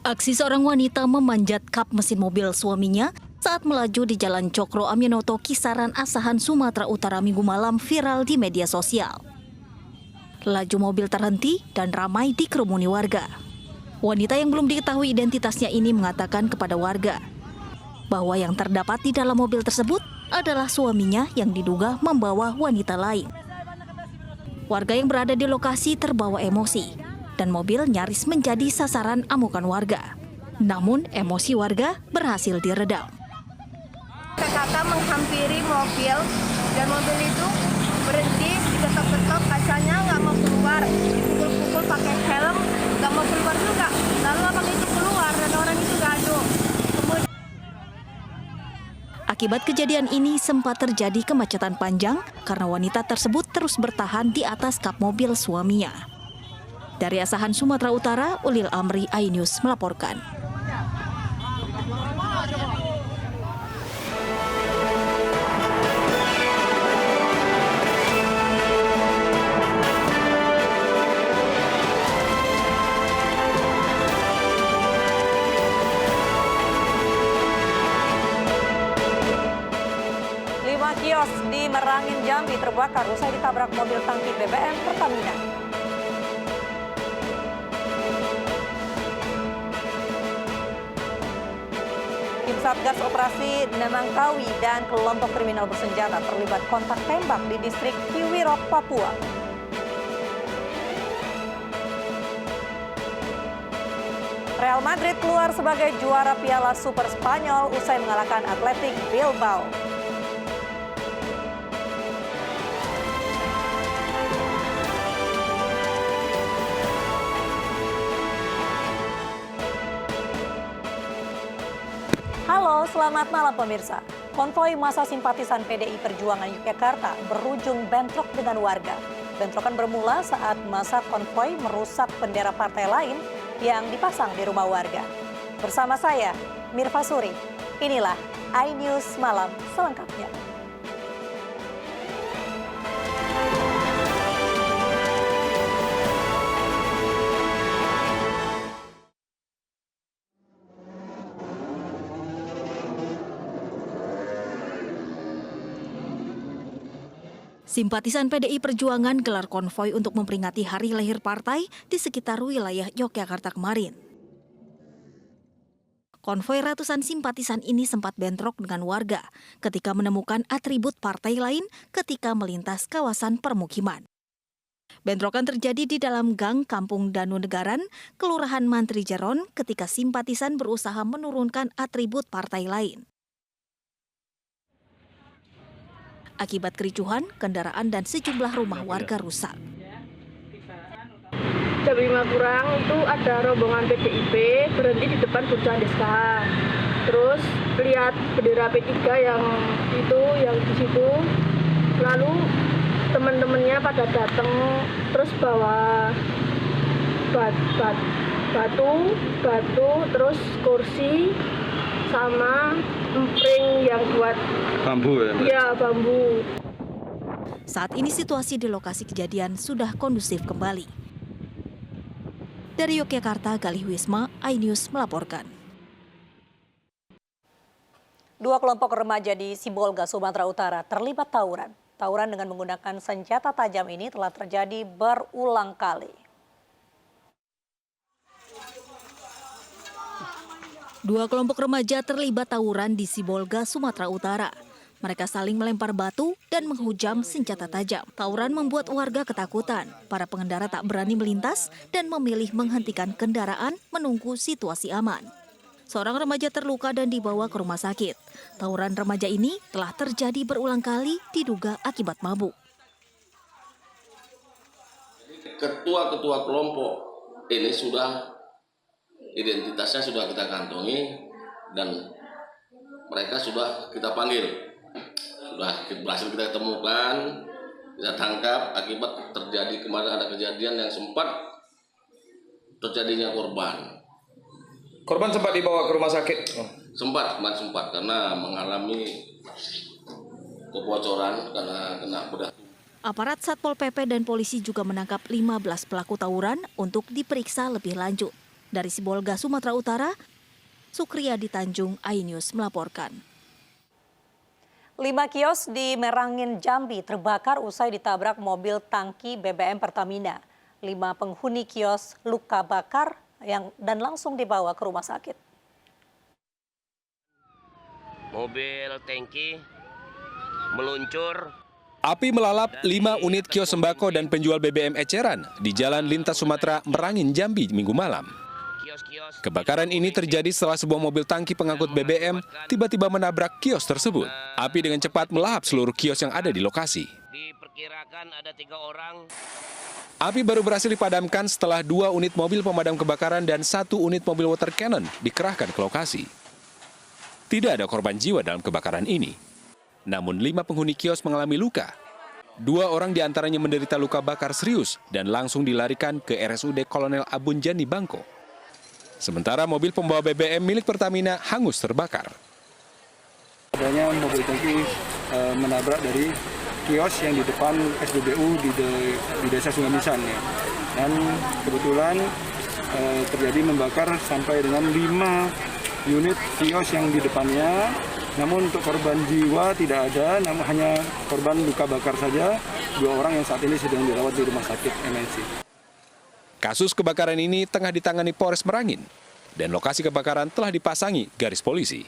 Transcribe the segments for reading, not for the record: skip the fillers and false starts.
Aksi seorang wanita memanjat kap mesin mobil suaminya saat melaju di Jalan Cokro Aminoto, Kisaran Asahan, Sumatera Utara Minggu malam viral di media sosial. Laju mobil terhenti dan ramai dikerumuni warga. Wanita yang belum diketahui identitasnya ini mengatakan kepada warga bahwa yang terdapat di dalam mobil tersebut adalah suaminya yang diduga membawa wanita lain. Warga yang berada di lokasi terbawa emosi dan mobil nyaris menjadi sasaran amukan warga. Namun emosi warga berhasil diredam. Kakak menghampiri mobil dan mobil itu berhenti, diketok-ketok, kacanya nggak mau keluar, dipukul-pukul pakai helm, nggak mau keluar juga. Lalu abang itu keluar dan orang itu gaduh. Akibat kejadian ini sempat terjadi kemacetan panjang karena wanita tersebut terus bertahan di atas kap mobil suaminya. Dari Asahan, Sumatera Utara, Ulil Amri, iNews melaporkan. Lima kios di Merangin, Jambi terbakar usai ditabrak mobil tangki BBM Pertamina. Tim Satgas Operasi Nemangkawi dan kelompok kriminal bersenjata terlibat kontak tembak di distrik Kiwirok, Papua. Real Madrid keluar sebagai juara Piala Super Spanyol usai mengalahkan Athletic Bilbao. Halo, selamat malam pemirsa. Konvoi massa simpatisan PDI Perjuangan Yogyakarta berujung bentrok dengan warga. Bentrokan bermula saat massa konvoi merusak bendera partai lain yang dipasang di rumah warga. Bersama saya, Mirva Suri. Inilah iNews Malam selengkapnya. Simpatisan PDI Perjuangan gelar konvoi untuk memperingati hari lahir partai di sekitar wilayah Yogyakarta kemarin. Konvoi ratusan simpatisan ini sempat bentrok dengan warga ketika menemukan atribut partai lain ketika melintas kawasan permukiman. Bentrokan terjadi di dalam gang Kampung Danu Negaran, Kelurahan Mantri Jeron ketika simpatisan berusaha menurunkan atribut partai lain. Akibat kericuhan, kendaraan dan sejumlah rumah warga rusak. Jam 5 kurang itu ada rombongan PDIP berhenti di depan Bursa Deska. Terus lihat bendera P3 yang di situ. Lalu teman-temannya pada datang terus bawa batu, terus kursi sama empring yang buat bambu ya? Iya, bambu. Saat ini situasi di lokasi kejadian sudah kondusif kembali. Dari Yogyakarta, Galih Wisma, iNews melaporkan. Dua kelompok remaja di Sibolga, Sumatera Utara terlibat tawuran. Tawuran dengan menggunakan senjata tajam ini telah terjadi berulang kali. Dua kelompok remaja terlibat tawuran di Sibolga, Sumatera Utara. Mereka saling melempar batu dan menghujam senjata tajam. Tawuran membuat warga ketakutan. Para pengendara tak berani melintas dan memilih menghentikan kendaraan menunggu situasi aman. Seorang remaja terluka dan dibawa ke rumah sakit. Tawuran remaja ini telah terjadi berulang kali diduga akibat mabuk. Ketua-ketua kelompok ini identitasnya sudah kita kantongi dan mereka sudah kita panggil. Sudah berhasil kita temukan, kita tangkap akibat terjadi kemarin ada kejadian yang sempat terjadinya korban. Korban sempat dibawa ke rumah sakit? Sempat karena mengalami kebocoran karena kena bedah. Aparat Satpol PP dan polisi juga menangkap 15 pelaku tawuran untuk diperiksa lebih lanjut. Dari Sibolga, Sumatera Utara, Sukriyadi Tanjung, iNews melaporkan. 5 kios di Merangin, Jambi terbakar usai ditabrak mobil tangki BBM Pertamina. 5 penghuni kios luka bakar dan langsung dibawa ke rumah sakit. Mobil tangki meluncur. Api melalap 5 unit kios sembako dan penjual BBM eceran di Jalan Lintas Sumatera, Merangin, Jambi, Minggu malam. Kebakaran ini terjadi setelah sebuah mobil tangki pengangkut BBM tiba-tiba menabrak kios tersebut. Api dengan cepat melahap seluruh kios yang ada di lokasi. Diperkirakan ada 3 orang. Api baru berhasil dipadamkan setelah 2 unit mobil pemadam kebakaran dan 1 unit mobil water cannon dikerahkan ke lokasi. Tidak ada korban jiwa dalam kebakaran ini. Namun 5 penghuni kios mengalami luka. 2 orang diantaranya menderita luka bakar serius dan langsung dilarikan ke RSUD Kolonel Abunjani, Bangko. Sementara mobil pembawa BBM milik Pertamina hangus terbakar. Adanya mobil tangki menabrak dari kios yang di depan SPBU di Desa Sungai Misan. Ya. Dan kebetulan terjadi membakar sampai dengan 5 unit kios yang di depannya. Namun untuk korban jiwa tidak ada, namun hanya korban luka bakar saja. 2 orang yang saat ini sedang dirawat di rumah sakit MNC. Kasus kebakaran ini tengah ditangani Polres Merangin dan lokasi kebakaran telah dipasangi garis polisi.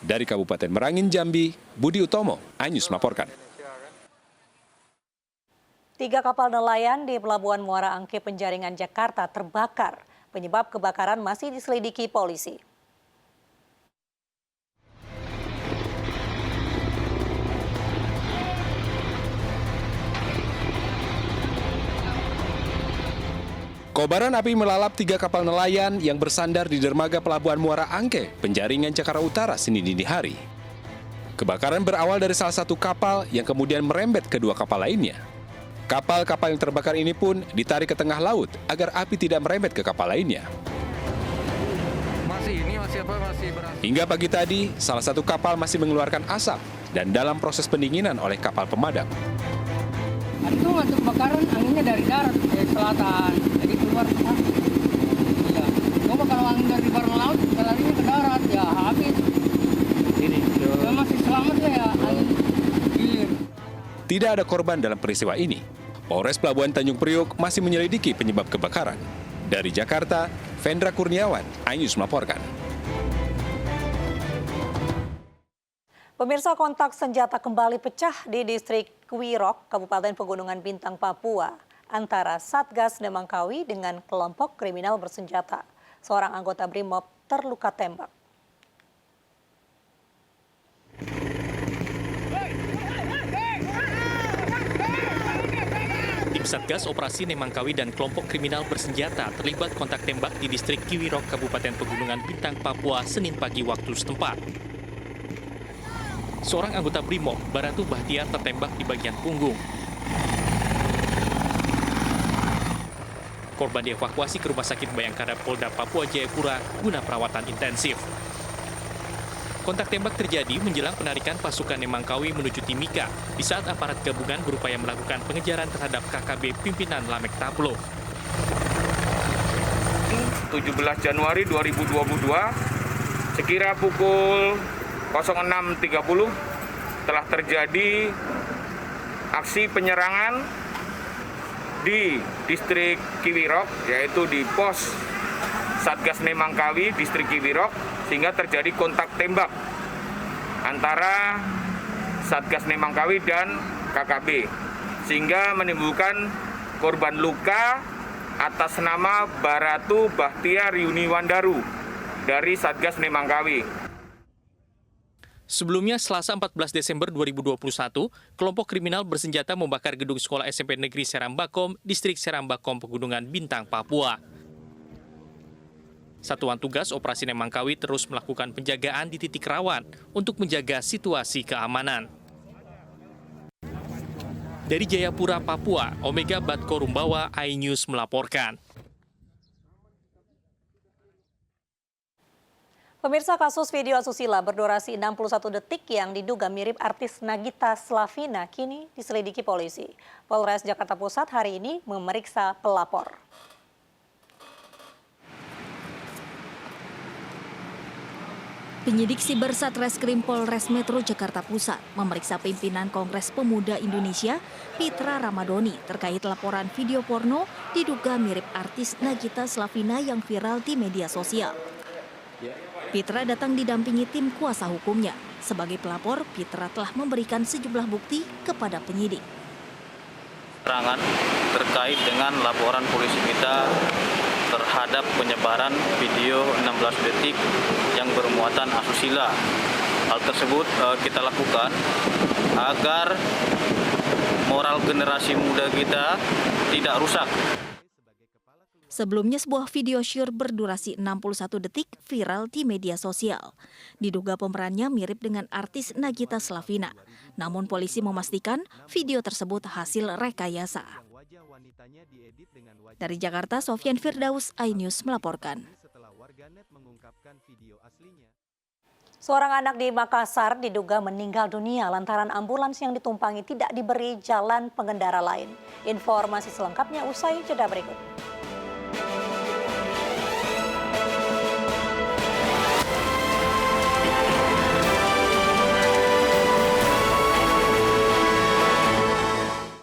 Dari Kabupaten Merangin, Jambi, Budi Utomo, iNews melaporkan. 3 kapal nelayan di Pelabuhan Muara Angke, Penjaringan, Jakarta terbakar. Penyebab kebakaran masih diselidiki polisi. Kobaran api melalap 3 kapal nelayan yang bersandar di dermaga Pelabuhan Muara Angke, Penjaringan, Jakarta Utara, Senin dini hari. Kebakaran berawal dari salah satu kapal yang kemudian merembet ke 2 kapal lainnya. Kapal-kapal yang terbakar ini pun ditarik ke tengah laut agar api tidak merembet ke kapal lainnya. Hingga pagi tadi, salah satu kapal masih mengeluarkan asap dan dalam proses pendinginan oleh kapal pemadam. Itu waktu kebakaran anginnya dari darat ke selatan, jadi keluar ke sana. Iya. Coba kalau angin dari barat laut, larinya ke darat, ya habis. Ini masih selamat ya angin gilir. Tidak ada korban dalam peristiwa ini. Polres Pelabuhan Tanjung Priok masih menyelidiki penyebab kebakaran. Dari Jakarta, Vendra Kurniawan, iNews melaporkan. Pemirsa, kontak senjata kembali pecah di distrik Kiwirok, Kabupaten Pegunungan Bintang, Papua, antara Satgas Nemangkawi dengan kelompok kriminal bersenjata. Seorang anggota BRIMOB terluka tembak. Tim Satgas Operasi Nemangkawi dan kelompok kriminal bersenjata terlibat kontak tembak di distrik Kiwirok, Kabupaten Pegunungan Bintang, Papua, Senin pagi waktu setempat. Seorang anggota BRIMOB, Baratu Bahtiar, tertembak di bagian punggung. Korban dievakuasi ke Rumah Sakit Bayangkara Polda Papua Jayapura guna perawatan intensif. Kontak tembak terjadi menjelang penarikan pasukan Nemangkawi menuju Timika di saat aparat gabungan berupaya melakukan pengejaran terhadap KKB pimpinan Lamek Tablo. 17 Januari 2022, sekira pukul 06.30 telah terjadi aksi penyerangan di distrik Kiwirok, yaitu di pos Satgas Nemangkawi distrik Kiwirok, sehingga terjadi kontak tembak antara Satgas Nemangkawi dan KKB, sehingga menimbulkan korban luka atas nama Baratu Bahtiar Yuniwandaru dari Satgas Nemangkawi. Sebelumnya, Selasa 14 Desember 2021, kelompok kriminal bersenjata membakar gedung sekolah SMP Negeri Serambakom, distrik Serambakom, Pegunungan Bintang, Papua. Satuan Tugas Operasi Nemangkawi terus melakukan penjagaan di titik rawan untuk menjaga situasi keamanan. Dari Jayapura, Papua, Omega Batkorumbawa, iNews melaporkan. Pemirsa, kasus video asusila berdurasi 61 detik yang diduga mirip artis Nagita Slavina kini diselidiki polisi. Polres Jakarta Pusat hari ini memeriksa pelapor. Penyidik Siber Satreskrim Polres Metro Jakarta Pusat memeriksa pimpinan Kongres Pemuda Indonesia, Pitra Ramadhani, terkait laporan video porno diduga mirip artis Nagita Slavina yang viral di media sosial. Pitra datang didampingi tim kuasa hukumnya. Sebagai pelapor, Pitra telah memberikan sejumlah bukti kepada penyidik. Keterangan terkait dengan laporan polisi kita terhadap penyebaran video 16 detik yang bermuatan asusila. Hal tersebut kita lakukan agar moral generasi muda kita tidak rusak. Sebelumnya sebuah video syur berdurasi 61 detik viral di media sosial. Diduga pemerannya mirip dengan artis Nagita Slavina. Namun polisi memastikan video tersebut hasil rekayasa. Dari Jakarta, Sofyan Firdaus, iNews melaporkan. Seorang anak di Makassar diduga meninggal dunia lantaran ambulans yang ditumpangi tidak diberi jalan pengendara lain. Informasi selengkapnya usai jeda berikut.